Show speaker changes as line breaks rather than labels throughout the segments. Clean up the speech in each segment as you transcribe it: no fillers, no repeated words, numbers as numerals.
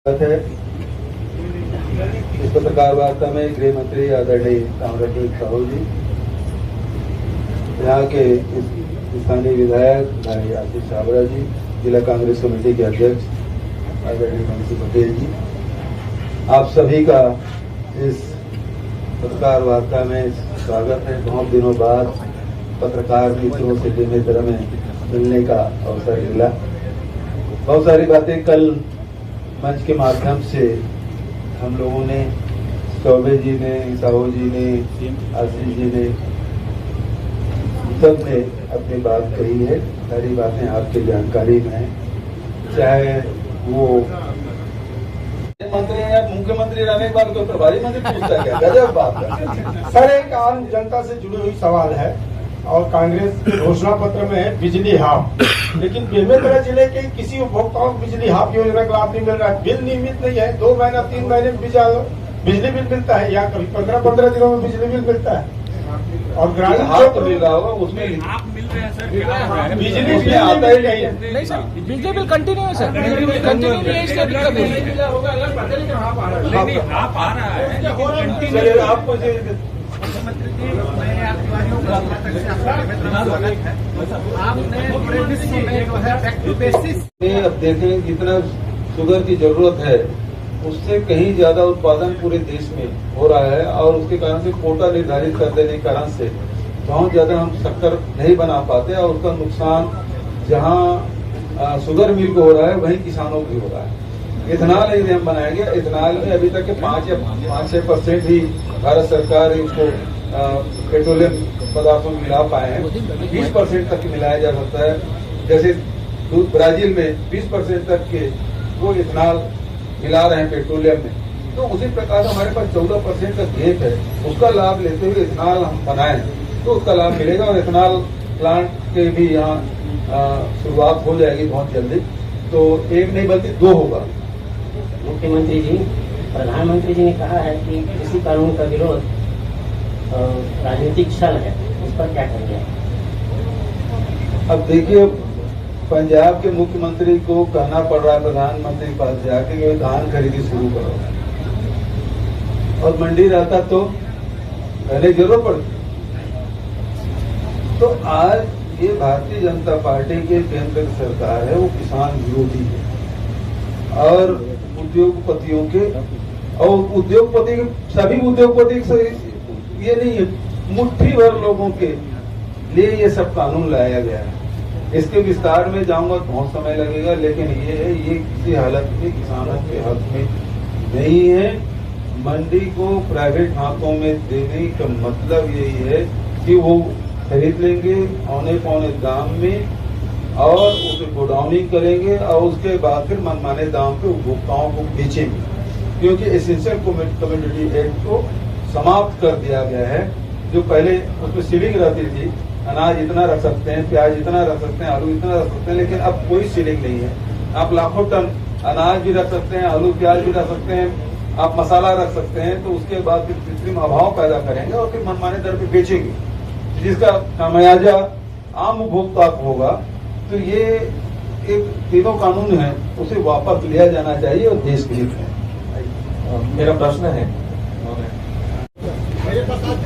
है। इस पत्रकार वार्ता में गृह मंत्री आदरणीय ताम्रध्वज साहू जी, यहाँ के स्थानीय विधायक भाई आशीष छाबड़ा जी, जिला कांग्रेस कमेटी के अध्यक्ष आदरणीय मनीष पटेल जी, आप सभी का इस पत्रकार वार्ता में स्वागत है। बहुत दिनों बाद पत्रकार मित्रों से बेमेतरा में मिलने का अवसर मिला। बहुत सारी बातें कल मंच के माध्यम से हम लोगों ने, चौबे जी ने, साहू जी ने, आशीष जी ने, सब ने अपनी बात कही है। सारी बातें आपकी जानकारी में है। चाहे वो मंत्री या मुख्यमंत्री रहने के बाद कोई प्रभारी मंत्री पूछता है क्या? गजब बात है
सर। एक आम जनता से जुड़ी हुई सवाल है और कांग्रेस के घोषणा पत्र में है बिजली हाफ, लेकिन बेमेतरा जिले के किसी उपभोक्ताओं को बिजली हाफ योजना का लाभ नहीं मिल रहा है। बिल नियमित नहीं है, 2 महीना 3 महीने बिजली बिल मिलता है या कभी 15-15 दिनों में बिजली बिल मिलता है। और ग्रामीण
हाफ मिल रहा होगा, उसमें
आप मिल रहे हैं सर,
बिजली बिल आता ही नहीं है।
नहीं सर, बिजली बिल कंटिन्यू है सर, कंटिन्यू नहीं है, इसलिए दिक्कत नहीं है। नहीं आप आ रहा है कंटिन्यू।
आपको
मुख्यमंत्री जी, मैं आपने पूरे विश्व में जो है बैक टू बेसिस।
अब देखें जितना शुगर की जरूरत है उससे कहीं ज्यादा उत्पादन पूरे देश में हो रहा है और उसके कारण से कोटा निर्धारित कर देने के कारण से बहुत ज्यादा हम शक्कर नहीं बना पाते और उसका नुकसान जहां शुगर मिल को हो रहा है वहीं किसानों को हो रहा है। इथेनॉल यदि हम बनाएंगे, इथेनॉल में अभी तक के 5-6% ही भारत सरकार इसको पेट्रोलियम पदार्थों में मिला पाए हैं। 20% तक मिलाया जा सकता है। जैसे ब्राजील में 20% तक के वो इथेनॉल मिला रहे हैं पेट्रोलियम में, तो उसी प्रकार हमारे पास 14% का गेप है। उसका लाभ लेते हुए इथेनॉल हम बनाए तो उसका लाभ मिलेगा और इथेनॉल प्लांट के भी यहाँ शुरुआत हो जाएगी बहुत जल्दी। तो 1 नहीं बल्कि 2 होगा।
मुख्यमंत्री जी, प्रधानमंत्री जी ने कहा है कि कृषि कानून का विरोध राजनीतिक छल है, उस पर क्या कहेंगे?
अब देखिए, पंजाब के मुख्यमंत्री को कहना पड़ रहा है प्रधानमंत्री के पास जाके कि धान खरीदी शुरू करो, और मंडी रहता तो कहने की जरूरत पड़ती। तो आज ये भारतीय जनता पार्टी के केंद्र की सरकार है, वो किसान विरोधी है और उद्योगपतियों के, और उद्योगपति सभी उद्योगपति ये नहीं है, मुट्ठी भर लोगों के लिए ये सब कानून लाया गया है। इसके विस्तार में जाऊंगा तो बहुत समय लगेगा, लेकिन ये है, ये किसी हालत में किसानों के हक में नहीं है। मंडी को प्राइवेट हाथों में देने का मतलब यही है कि वो खरीद लेंगे औने पौने दाम में और उसे गोडाउनिंग करेंगे और उसके बाद फिर मनमाने दाम पे उपभोक्ताओं को बेचेंगे, क्योंकि एसेंशियल कमोडिटी एक्ट को समाप्त कर दिया गया है। जो पहले उसमें सीलिंग रहती थी, अनाज इतना रख सकते हैं, प्याज इतना रख सकते हैं, आलू इतना रख सकते हैं, लेकिन अब कोई सीलिंग नहीं है। आप लाखों टन अनाज भी रख सकते हैं, आलू प्याज भी रख सकते हैं, आप मसाला रख सकते हैं। तो उसके बाद फिर कृत्रिम अभाव पैदा करेंगे और फिर मनमाने दर पे बेचेंगे, जिसका खामियाजा आम उपभोक्ता को होगा। तो ये एक तीनों कानून है, उसे वापस लिया जाना चाहिए और देश के हित में।
मेरा प्रश्न है,
मेरे पास आज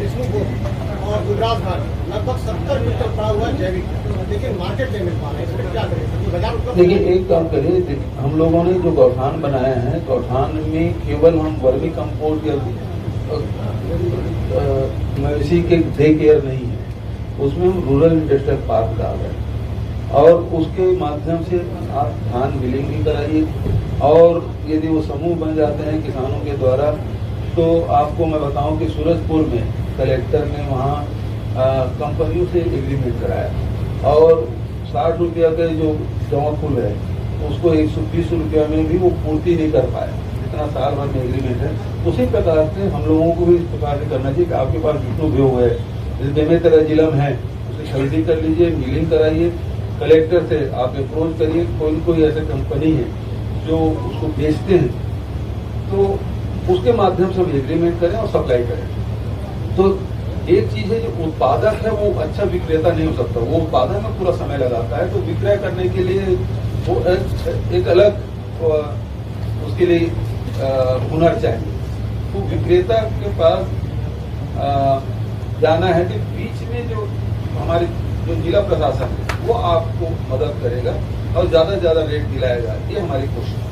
और गुजरात में लगभग 70 क्विंटल पड़ा हुआ जैविक, लेकिन मार्केट नहीं मिल पा रहा है, इसमें क्या करें? बाजार
देखिए, एक काम करिए, हम लोगों ने जो गौठान बनाए हैं, गौठान में केवल हम वर्मी कंपोस्ट या मवेशी के डे केयर नहीं है, उसमें हम रूरल इंडस्ट्रियल पार्क डाल रहे हैं और उसके माध्यम से आप धान मिलिंग भी कराइए। और यदि वो समूह बन जाते हैं किसानों के द्वारा, तो आपको मैं बताऊं कि सूरजपुर में कलेक्टर ने वहाँ कंपनियों से एग्रीमेंट कराया और 60 रुपया के जो जमा फूल है उसको 120 रुपया में भी वो पूर्ति नहीं कर पाया, जितना साल भर में एग्रीमेंट है। उसी प्रकार से हम लोगों को भी इस प्रकार से करना चाहिए कि आपके पास जितना भी हो है, बेमेतरा जिला में है, उसे खरीदी कर लीजिए, मिलिंग कराइए, कलेक्टर से आप अप्रोच करिए। कोई ऐसी कंपनी है जो उसको बेचते हैं, तो उसके माध्यम से हम एग्रीमेंट करें और सप्लाई करें। तो एक चीज है, जो उत्पादक है वो अच्छा विक्रेता नहीं हो सकता, वो उत्पादन में पूरा समय लगाता है। तो विक्रय करने के लिए वो एक अलग उसके लिए हुनर चाहिए। तो विक्रेता के पास जाना है कि बीच में जो हमारे जो जिला प्रशासन है वो आपको मदद करेगा और ज्यादा से ज्यादा रेट दिलाएगा, ये हमारी कोशिश है।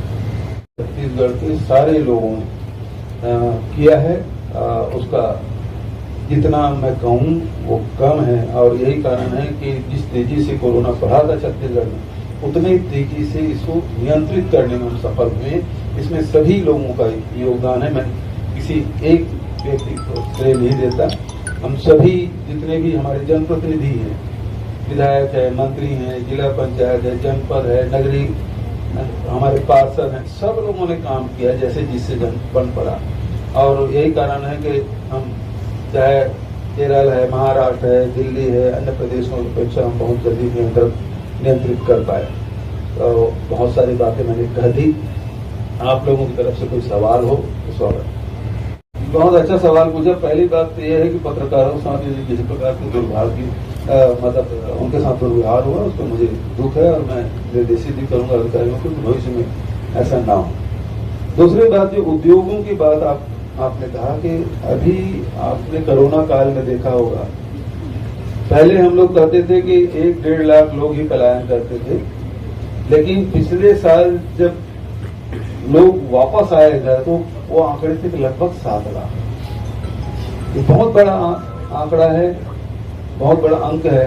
छत्तीसगढ़ के सारे लोगों ने किया है, उसका जितना मैं कहूँ वो कम है, और यही कारण है कि जिस तेजी से कोरोना बढ़ा था छत्तीसगढ़ में, उतनी तेजी से इसको नियंत्रित करने में हम सफल हुए। इसमें सभी लोगों का योगदान है, मैं किसी एक व्यक्ति को श्रेय नहीं देता। हम सभी जितने भी हमारे जनप्रतिनिधि हैं, विधायक है, मंत्री हैं, जिला पंचायत है, जनपद है, नगरीय हमारे पार्षद हैं, सब लोगों ने काम किया जैसे जिससे जन बन पड़ा। और यही कारण है कि हम चाहे केरल है, महाराष्ट्र है, दिल्ली है, अन्य प्रदेशों की अपेक्षा हम बहुत जल्दी नियंत्रित कर पाए। तो बहुत सारी बातें मैंने कह दी। आप लोगों की तरफ से कोई सवाल हो तो स्वागत। बहुत अच्छा सवाल पूछा। पहली बात तो यह है कि पत्रकारों के साथ जिस प्रकार के दुर्भाग्य मतलब उनके साथ दुर्व्यवहार हुआ, उसको मुझे दुख है और मैं निर्देशित भी करूंगा अधिकारियों को भविष्य में ऐसा ना हो। दूसरी बात, जो उद्योगों की बात आपने कहा कि अभी आपने कोरोना काल में देखा होगा, पहले हम लोग कहते थे कि 1-1.5 लाख लोग ही पलायन करते थे, लेकिन पिछले साल जब लोग वापस आए घर तो वो आंकड़े थे लगभग 7 लाख। ये बहुत बड़ा आंकड़ा है, बहुत बड़ा अंक है,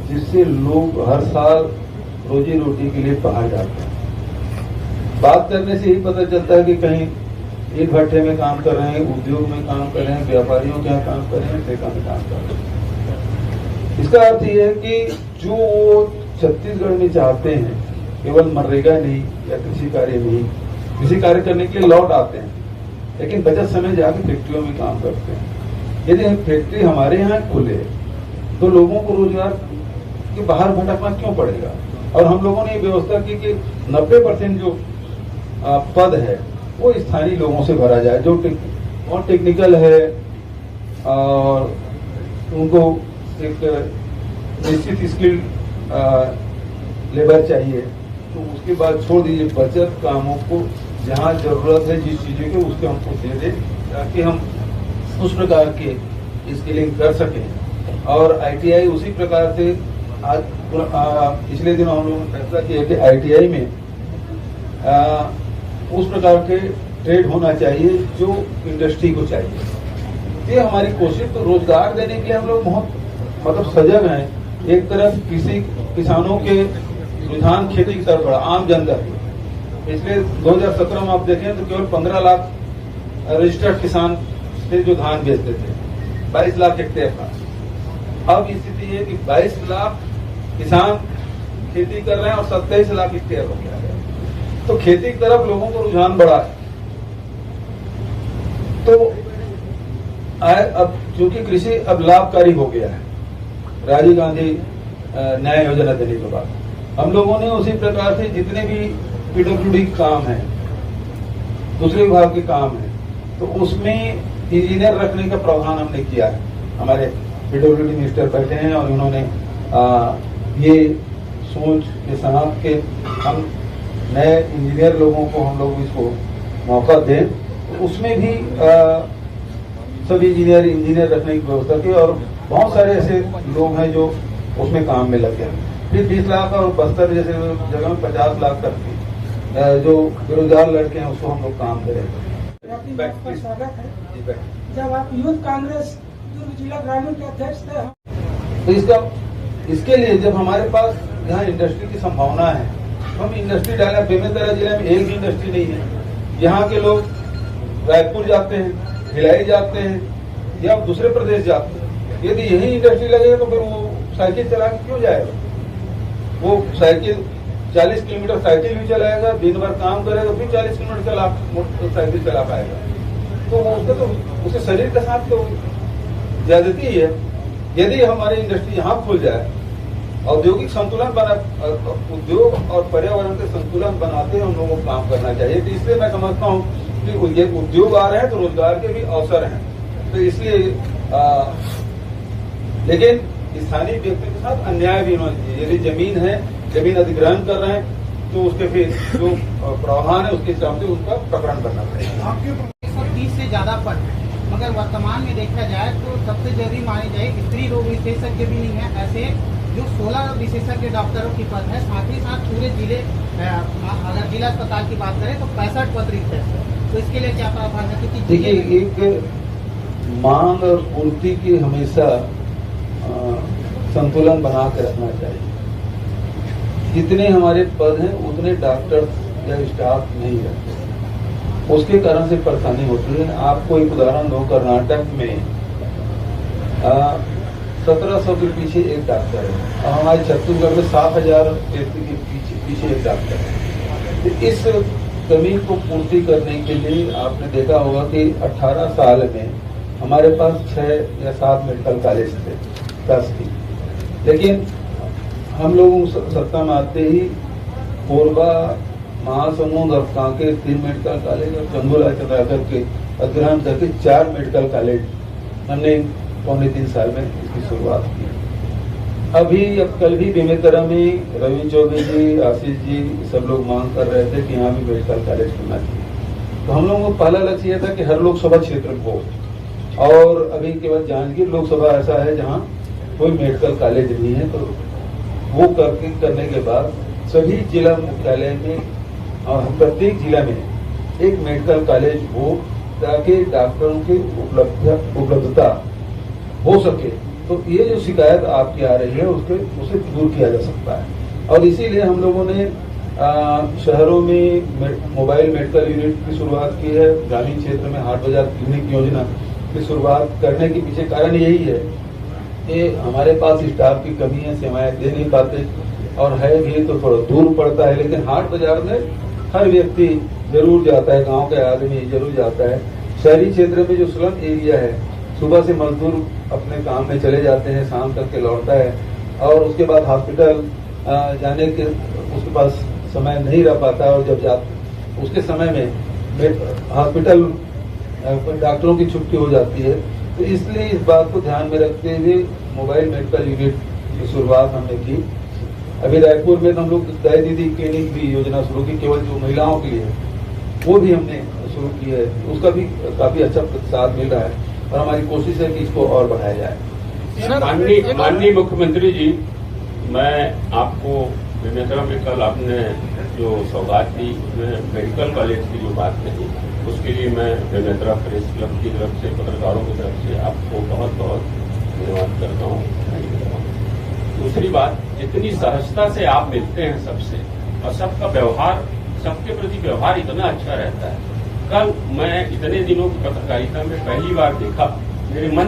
जिससे लोग हर साल रोजी रोटी के लिए बाहर जाते हैं। बात करने से ही पता चलता है कि कहीं एक भट्टे में काम कर रहे हैं, उद्योग में काम कर रहे हैं, व्यापारियों के यहाँ काम कर रहे हैं, ठेका में काम कर रहे हैं। इसका अर्थ यह है कि जो वो छत्तीसगढ़ में चाहते हैं, केवल मनरेगा नहीं या कृषि कार्य नहीं, कृषि कार्य करने के लिए लौट आते हैं, लेकिन बचत समय जाकर फैक्ट्रियों में काम करते हैं। यदि फैक्ट्री हमारे यहाँ खुले तो लोगों को रोजगार के बाहर भटकना क्यों पड़ेगा। और हम लोगों ने ये व्यवस्था की कि 90% जो पद है वो स्थानीय लोगों से भरा जाए, जो और टेक्निकल है और उनको एक निश्चित स्किल लेबर चाहिए, तो उसके बाद छोड़ दीजिए बचत कामों को, जहाँ जरूरत है जिस चीजों की उसके हमको दे दें, ताकि हम उस प्रकार के स्किलिंग कर सकें। और ITI उसी प्रकार से आज पिछले दिनों हम लोगों ने फैसला किया कि ITI में उस प्रकार के ट्रेड होना चाहिए जो इंडस्ट्री को चाहिए। ये हमारी कोशिश। तो रोजगार देने के लिए हम लोग बहुत मतलब सजग हैं। एक तरफ किसानों के रुझान खेती की तरफ बढ़ा, आम जनता पिछले 2017 में आप देखें तो केवल 15 लाख रजिस्टर्ड किसान थे जो धान बेचते थे, 22 लाख हेक्टेयर था। अब स्थिति है कि 22 लाख किसान खेती कर रहे हैं और 27 लाख हेक्टेयर हो गया है। तो खेती की तरफ लोगों को रुझान बढ़ा है। तो अब चूंकि कृषि अब लाभकारी हो गया है राजीव गांधी न्याय योजना देने के बाद, हम लोगों ने उसी प्रकार से जितने भी PWD काम है, दूसरे विभाग के काम है, तो उसमें इंजीनियर रखने का प्रावधान हमने किया है। हमारे PWD मिनिस्टर बैठे हैं और उन्होंने ये सोच के साथ के हम नए इंजीनियर लोगों को हम लोग इसको मौका दें, तो उसमें भी सभी इंजीनियर रखने की व्यवस्था की। और बहुत सारे ऐसे लोग हैं जो उसमें काम में लगे हैं। फिर 20 लाख और बस्तर जैसे जगह में 50 लाख तक की जो बेरोजगार लड़के हैं उसको हम लोग काम करेंगे।
स्वागत है। जब आप यूथ कांग्रेस दुर्ग जिला ग्रामीण के अध्यक्ष थे,
तो इसके लिए जब हमारे पास यहाँ इंडस्ट्री की संभावना है तो हम इंडस्ट्री डालें। बेमेतरा जिले में एक भी इंडस्ट्री नहीं है। यहाँ के लोग रायपुर जाते हैं, भिलाई जाते हैं या दूसरे प्रदेश जाते हैं। यदि यही इंडस्ट्री लगेगा तो फिर वो साइकिल चला के क्यों जाएगा? वो साइकिल 40 किलोमीटर साइकिल भी चलाएगा, दिन भर काम करेगा, फिर 40 किलोमीटर साइकिल चला पाएगा। तो उसका तो उसके शरीर के साथ तो ज्यादती ही है। यदि हमारी इंडस्ट्री यहाँ खुल जाए, औद्योगिक संतुलन बना, उद्योग और पर्यावरण के संतुलन बनाते हम लोगों को काम करना चाहिए। तो इसलिए मैं समझता हूँ कि ये उद्योग आ रहे हैं तो रोजगार के भी अवसर हैं। तो इसलिए लेकिन स्थानीय व्यक्ति के साथ अन्याय भी होना चाहिए। यदि जमीन है, जमीन अधिग्रहण कर रहे हैं तो उसके फिर जो प्रावधान है उसके हिसाब से उसका प्रकरण करना पड़ेगा।
130 से ज्यादा पद है, मगर वर्तमान में देखा जाए तो सबसे जरूरी मानी जाए स्त्री रोग विशेषज्ञ भी नहीं है। ऐसे जो 16 विशेषज्ञ डॉक्टरों की पद है, साथ ही साथ पूरे जिले अगर जिला अस्पताल की बात करें तो 65 पद रिक्त है। तो इसके लिए क्या प्रावधान है? क्योंकि
देखिए, एक मांग और पूर्ति की हमेशा संतुलन बना के रखना चाहिए। जितने हमारे पद हैं उतने डॉक्टर या स्टाफ नहीं रहते, उसके कारण से परेशानी होती है। आपको एक उदाहरण दो, कर्नाटक में 1700 के पीछे एक डॉक्टर है और हमारे छत्तीसगढ़ में 7000 व्यक्ति के पीछे एक डॉक्टर है। तो इस कमी को पूर्ति करने के लिए आपने देखा होगा कि 18 साल में हमारे पास 6 या 7 मेडिकल कॉलेज थे, 10 थी, लेकिन हम लोगों सत्ता में आते ही कोरबा, महासमुंद और कांकेर 3 मेडिकल कॉलेज और चंदोला चंद्राकर के अधिग्रहण करके 4 मेडिकल कॉलेज हमने 2.25 साल में इसकी शुरुआत की। अभी अब कल भी बेमेतरा में रवि चौबे जी, आशीष जी सब लोग मांग कर रहे थे कि यहाँ भी मेडिकल कॉलेज होना चाहिए। तो हम लोगों का पहला लक्ष्य यह था कि हर लोकसभा क्षेत्र को, और अभी के बाद जांजगीर लोकसभा ऐसा है जहाँ कोई मेडिकल कॉलेज नहीं है, तो वो करने के बाद सभी जिला मुख्यालय में और प्रत्येक जिला में एक मेडिकल कॉलेज हो ताकि डॉक्टरों की उपलब्धता हो सके। तो ये जो शिकायत आपकी आ रही है उसे दूर किया जा सकता है, और इसीलिए हम लोगों ने शहरों में मोबाइल मेडिकल यूनिट की शुरुआत की है। ग्रामीण क्षेत्र में हाट बाजार क्लिनिक योजना की शुरुआत करने के पीछे कारण यही है कि हमारे पास स्टाफ की कमी है, सेवाएं दे नहीं पाते, और है भी तो थोड़ा दूर पड़ता है। लेकिन हाट बाजार में हर व्यक्ति जरूर जाता है, गांव के आदमी जरूर जाता है। शहरी क्षेत्र में जो स्लम एरिया है, सुबह से मजदूर अपने काम में चले जाते हैं, शाम तक के लौटता है, और उसके बाद हॉस्पिटल जाने के उसके पास समय नहीं रह पाता, और जब उसके समय में हॉस्पिटल डॉक्टरों की छुट्टी हो जाती है। तो इसलिए इस बात को ध्यान में रखते हुए मोबाइल मेडिकल यूनिट की शुरुआत हमने की। अभी रायपुर में हम लोग दाई दीदी क्लिनिक भी योजना शुरू की, केवल जो महिलाओं के लिए, वो भी हमने शुरू की है। उसका भी काफी अच्छा प्रतिसाद मिल रहा है, और हमारी कोशिश है कि इसको और बढ़ाया जाए।
माननीय मुख्यमंत्री जी, मैं आपको बेमेतरा में कल आपने जो सौगात दी उसमें मेडिकल कॉलेज की जो बात कही, उसके लिए मैं बेमेतरा प्रेस क्लब की तरफ से, पत्रकारों की तरफ से आपको बहुत बहुत धन्यवाद करता हूँ। दूसरी बात, जितनी सहजता से आप मिलते हैं सबसे, और सबका व्यवहार, सबके प्रति व्यवहार इतना अच्छा रहता है। कल मैं इतने दिनों की पत्रकारिता में पहली बार देखा, मेरे मन